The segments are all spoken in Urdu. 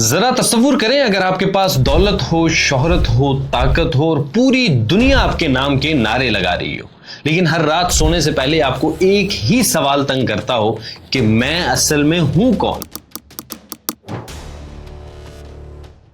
ذرا تصور کریں اگر آپ کے پاس دولت ہو، شہرت ہو، طاقت ہو اور پوری دنیا آپ کے نام کے نعرے لگا رہی ہو، لیکن ہر رات سونے سے پہلے آپ کو ایک ہی سوال تنگ کرتا ہو کہ میں اصل میں ہوں کون؟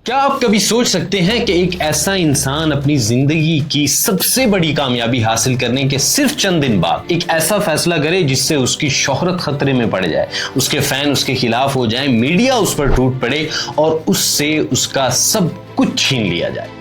کیا آپ کبھی سوچ سکتے ہیں کہ ایک ایسا انسان اپنی زندگی کی سب سے بڑی کامیابی حاصل کرنے کے صرف چند دن بعد ایک ایسا فیصلہ کرے جس سے اس کی شہرت خطرے میں پڑ جائے، اس کے فین اس کے خلاف ہو جائیں، میڈیا اس پر ٹوٹ پڑے اور اس سے اس کا سب کچھ چھین لیا جائے؟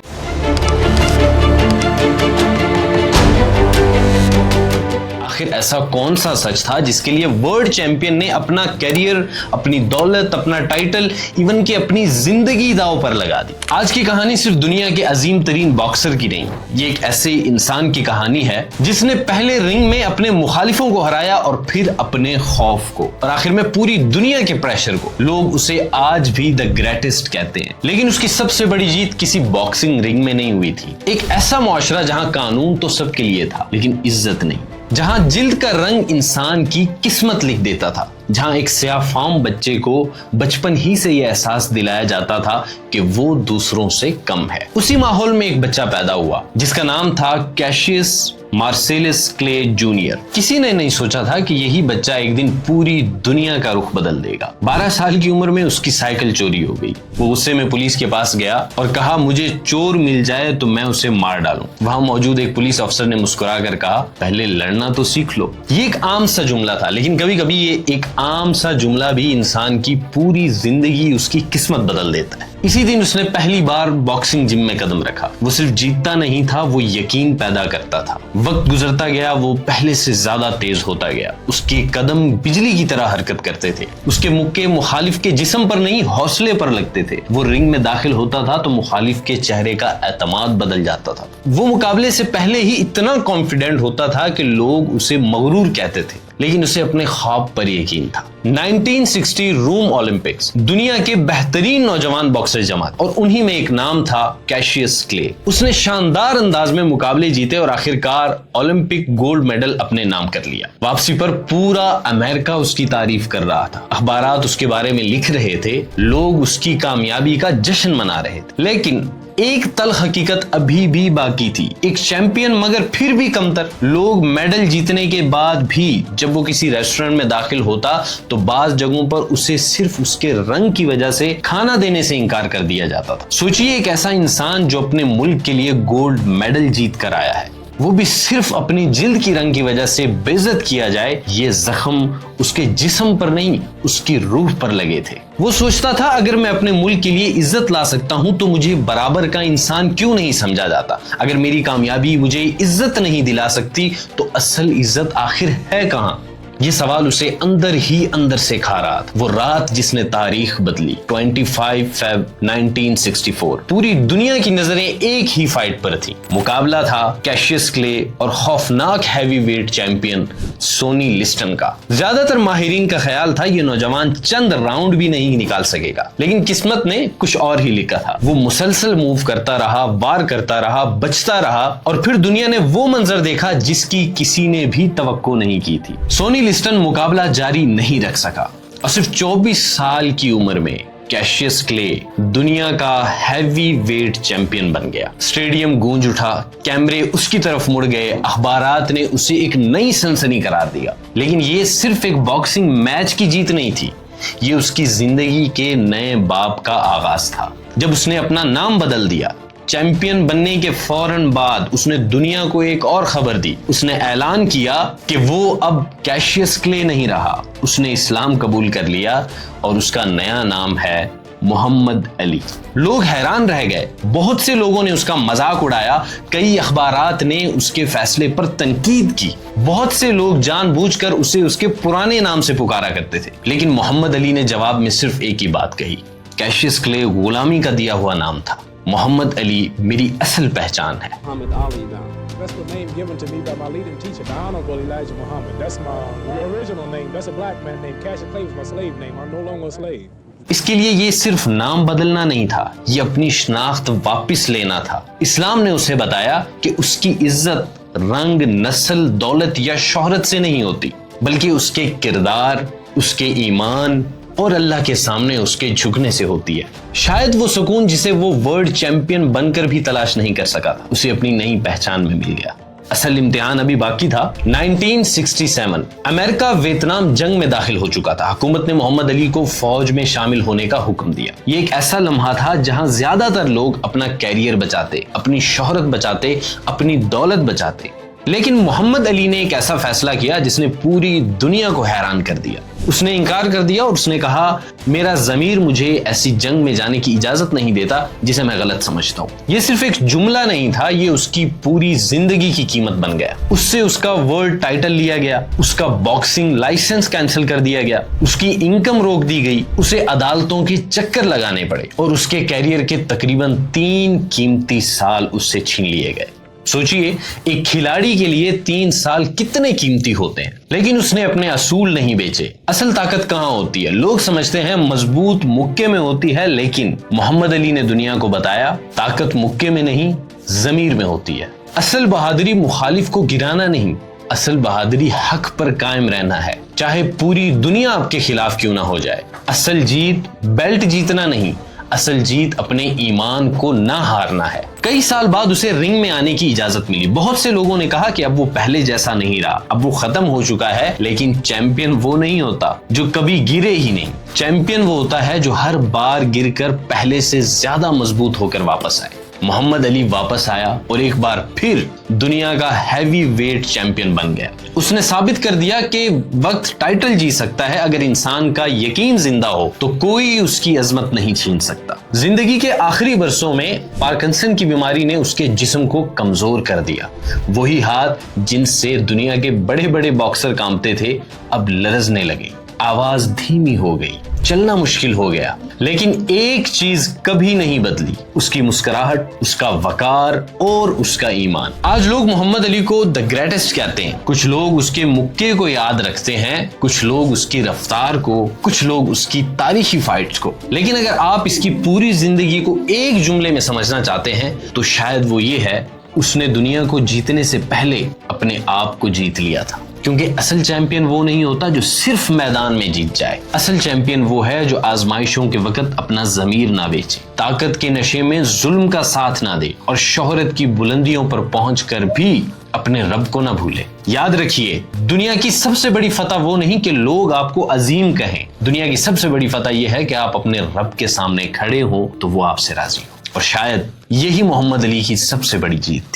آخر ایسا کون سا سچ تھا جس کے لیے ورلڈ چیمپئن نے اپنا کیریئر، اپنی دولت، اپنا ٹائٹل، ایون کہ اپنی زندگی داؤ پر لگا دی؟ آج کی کہانی صرف دنیا کے عظیم ترین باکسر کی نہیں، یہ ایک ایسے انسان کی کہانی ہے جس نے پہلے رنگ میں اپنے مخالفوں کو ہرایا اور پھر اپنے خوف کو، اور آخر میں پوری دنیا کے پریشر کو۔ لوگ اسے آج بھی دی گریٹسٹ کہتے ہیں، لیکن اس کی سب سے بڑی جیت کسی باکسنگ رنگ میں نہیں ہوئی تھی۔ ایک ایسا معاشرہ جہاں قانون تو سب کے لیے تھا لیکن عزت نہیں، جہاں جلد کا رنگ انسان کی قسمت لکھ دیتا تھا، جہاں ایک سیاہ فام بچے کو بچپن ہی سے یہ احساس دلایا جاتا تھا کہ وہ دوسروں سے کم ہے۔ اسی ماحول میں ایک بچہ پیدا ہوا جس کا نام تھا کیشیس مارسیلس کلے جونیئر۔ کسی نے نہیں سوچا تھا کہ یہی بچہ ایک دن پوری دنیا کا رخ بدل دے گا۔ 12 سال کی عمر میں اس کی سائیکل چوری ہو گئی۔ وہ غصے میں پولیس کے پاس گیا اور کہا مجھے چور مل جائے تو میں اسے مار ڈالوں۔ وہاں موجود ایک پولیس افسر نے مسکرا کر کہا پہلے لڑنا تو سیکھ لو۔ یہ ایک عام سا جملہ تھا، لیکن کبھی کبھی یہ ایک عام سا جملہ بھی انسان کی پوری زندگی، اس کی قسمت بدل دیتا ہے۔ اسی دن اس نے پہلی بار باکسنگ جم میں قدم رکھا۔ وہ صرف جیتتا نہیں تھا، وہ یقین پیدا کرتا تھا۔ وقت گزرتا گیا، وہ پہلے سے زیادہ تیز ہوتا گیا۔ اس کے قدم بجلی کی طرح حرکت کرتے تھے۔ اس کے مکے مخالف کے جسم پر نہیں، حوصلے پر لگتے تھے۔ وہ رنگ میں داخل ہوتا تھا تو مخالف کے چہرے کا اعتماد بدل جاتا تھا۔ وہ مقابلے سے پہلے ہی اتنا کانفیڈنٹ ہوتا تھا کہ لوگ اسے مغرور کہتے تھے، لیکن اسے اپنے خواب پر یقین تھا۔ 1960 روم اولمپکس، دنیا کے بہترین نوجوان باکسر جمع اور انہی میں ایک نام تھا کیشیس کلے۔ اس نے شاندار انداز میں مقابلے جیتے اور آخرکار اولمپک گولڈ میڈل اپنے نام کر لیا۔ واپسی پر پورا امریکہ اس کی تعریف کر رہا تھا، اخبارات اس کے بارے میں لکھ رہے تھے، لوگ اس کی کامیابی کا جشن منا رہے تھے۔ لیکن ایک تلخ حقیقت ابھی بھی باقی تھی، ایک چیمپئن مگر پھر بھی کمتر۔ لوگ میڈل جیتنے کے بعد بھی جب وہ کسی ریسٹورنٹ میں داخل ہوتا تو بعض جگہوں پر اسے صرف اس کے رنگ کی وجہ سے کھانا دینے سے انکار کر دیا جاتا تھا۔ سوچئے ایک ایسا انسان جو اپنے ملک کے لیے گولڈ میڈل جیت کر آیا ہے، وہ بھی صرف اپنی جلد کی رنگ کی وجہ سے بے عزت کیا جائے۔ یہ زخم اس کے جسم پر نہیں، اس کی روح پر لگے تھے۔ وہ سوچتا تھا اگر میں اپنے ملک کے لیے عزت لا سکتا ہوں تو مجھے برابر کا انسان کیوں نہیں سمجھا جاتا؟ اگر میری کامیابی مجھے عزت نہیں دلا سکتی تو اصل عزت آخر ہے کہاں؟ یہ سوال اسے اندر ہی اندر سے کھا رہا تھا۔ وہ رات جس نے تاریخ بدلی، 25 فیب 1964، پوری دنیا کی نظریں ایک ہی فائٹ پر تھی۔ مقابلہ تھا کیشیس کلے اور خوفناک ہیوی ویٹ چیمپئن سونی لسٹن کا۔ زیادہ تر ماہرین کا خیال تھا یہ نوجوان چند راؤنڈ بھی نہیں نکال سکے گا، لیکن قسمت نے کچھ اور ہی لکھا تھا۔ وہ مسلسل موو کرتا رہا، وار کرتا رہا، بچتا رہا، اور پھر دنیا نے وہ منظر دیکھا جس کی کسی نے بھی توقع نہیں کی تھی۔ سونی لسٹن مقابلہ جاری نہیں رکھ سکا اور صرف 24 سال کی عمر میں کیشیس کلے دنیا کا ہیوی ویٹ چیمپئن بن گیا۔ اسٹیڈیم گونج اٹھا، کیمرے اس کی طرف مڑ گئے، اخبارات نے اسے ایک نئی سنسنی قرار دیا۔ لیکن یہ صرف ایک باکسنگ میچ کی جیت نہیں تھی، یہ اس کی زندگی کے نئے باب کا آغاز تھا۔ جب اس نے اپنا نام بدل دیا، چیمپئن بننے کے فوراً بعد اس نے دنیا کو ایک اور خبر دی۔ اس نے اعلان کیا کہ وہ اب کیشیس کلے نہیں رہا، اس نے اسلام قبول کر لیا اور اس کا نیا نام ہے محمد علی۔ لوگ حیران رہ گئے، بہت سے لوگوں نے اس کا مذاق اڑایا، کئی اخبارات نے اس کے فیصلے پر تنقید کی، بہت سے لوگ جان بوجھ کر اسے اس کے پرانے نام سے پکارا کرتے تھے۔ لیکن محمد علی نے جواب میں صرف ایک ہی بات کہی، کیشیس کلے غلامی کا دیا ہوا نام تھا، محمد علی میری اصل پہچان ہے۔ That's the name given to me by my leading teacher, the Honorable Elijah Muhammad. That's my original name. That's a black man named Cassius Clay was my slave name. I'm no longer a slave. اس کے لیے یہ صرف نام بدلنا نہیں تھا، یہ اپنی شناخت واپس لینا تھا۔ اسلام نے اسے بتایا کہ اس کی عزت رنگ، نسل، دولت یا شہرت سے نہیں ہوتی، بلکہ اس کے کردار، اس کے ایمان، اور اللہ کے سامنے اس کے جھکنے سے ہوتی ہے۔ شاید وہ سکون جسے وہ ورلڈ چیمپئن بن کر بھی تلاش نہیں کر سکا تھا، اسے اپنی نئی پہچان میں مل گیا۔ اصل امتحان ابھی باقی تھا۔ 1967 امریکہ ویتنام جنگ میں داخل ہو چکا تھا۔ حکومت نے محمد علی کو فوج میں شامل ہونے کا حکم دیا۔ یہ ایک ایسا لمحہ تھا جہاں زیادہ تر لوگ اپنا کیریئر بچاتے، اپنی شہرت بچاتے، اپنی دولت بچاتے، لیکن محمد علی نے ایک ایسا فیصلہ کیا جس نے پوری دنیا کو حیران کر دیا۔ اس نے انکار کر دیا اور اس نے کہا، میرا ضمیر مجھے ایسی جنگ میں جانے کی اجازت نہیں دیتا جسے میں غلط سمجھتا ہوں۔ یہ صرف ایک جملہ نہیں تھا، یہ اس کی پوری زندگی کی قیمت بن گیا۔ اس سے اس کا ورلڈ ٹائٹل لیا گیا، اس کا باکسنگ لائسنس کینسل کر دیا گیا، اس کی انکم روک دی گئی، اسے عدالتوں کے چکر لگانے پڑے اور اس کے کیریئر کے تقریباً 3 قیمتی سال اس سے چھین لیے گئے۔ سوچئے ایک کھلاڑی کے لیے 3 سال کتنے قیمتی ہوتے ہیں، لیکن اس نے اپنے اصول نہیں بیچے۔ اصل طاقت کہاں ہوتی ہے؟ لوگ سمجھتے ہیں مضبوط مکے میں ہوتی ہے، لیکن محمد علی نے دنیا کو بتایا طاقت مکے میں نہیں، ضمیر میں ہوتی ہے۔ اصل بہادری مخالف کو گرانا نہیں، اصل بہادری حق پر قائم رہنا ہے، چاہے پوری دنیا آپ کے خلاف کیوں نہ ہو جائے۔ اصل جیت بیلٹ جیتنا نہیں، اصل جیت اپنے ایمان کو نہ ہارنا ہے۔ کئی سال بعد اسے رنگ میں آنے کی اجازت ملی۔ بہت سے لوگوں نے کہا کہ اب وہ پہلے جیسا نہیں رہا، اب وہ ختم ہو چکا ہے، لیکن چیمپئن وہ نہیں ہوتا جو کبھی گرے ہی نہیں۔ چیمپئن وہ ہوتا ہے جو ہر بار گر کر پہلے سے زیادہ مضبوط ہو کر واپس آئے۔ محمد علی واپس آیا اور ایک بار پھر دنیا کا ہیوی ویٹ چیمپئن بن گیا۔ اس نے ثابت کر دیا کہ وقت ٹائٹل جیت سکتا ہے، اگر انسان کا یقین زندہ ہو تو کوئی اس کی عظمت نہیں چھین سکتا۔ زندگی کے آخری برسوں میں پارکنسن کی بیماری نے اس کے جسم کو کمزور کر دیا۔ وہی ہاتھ جن سے دنیا کے بڑے بڑے باکسر کانپتے تھے اب لرزنے لگے، آواز دھیمی ہو گئی، چلنا مشکل ہو گیا، لیکن ایک چیز کبھی نہیں بدلی، اس کی مسکراہٹ، اس کا وقار اور اس کا ایمان۔ آج لوگ محمد علی کو دی گریٹسٹ کہتے ہیں، کچھ لوگ اس کے مکے کو یاد رکھتے ہیں، کچھ لوگ اس کی رفتار کو، کچھ لوگ اس کی تاریخی فائٹس کو، لیکن اگر آپ اس کی پوری زندگی کو ایک جملے میں سمجھنا چاہتے ہیں تو شاید وہ یہ ہے، اس نے دنیا کو جیتنے سے پہلے اپنے آپ کو جیت لیا تھا۔ کیونکہ اصل چیمپئن وہ نہیں ہوتا جو صرف میدان میں جیت جائے، اصل چیمپئن وہ ہے جو آزمائشوں کے وقت اپنا ضمیر نہ بیچے، طاقت کے نشے میں ظلم کا ساتھ نہ دے اور شہرت کی بلندیوں پر پہنچ کر بھی اپنے رب کو نہ بھولے۔ یاد رکھیے، دنیا کی سب سے بڑی فتح وہ نہیں کہ لوگ آپ کو عظیم کہیں، دنیا کی سب سے بڑی فتح یہ ہے کہ آپ اپنے رب کے سامنے کھڑے ہو تو وہ آپ سے راضی ہو، اور شاید یہی محمد علی کی سب سے بڑی جیت تھی۔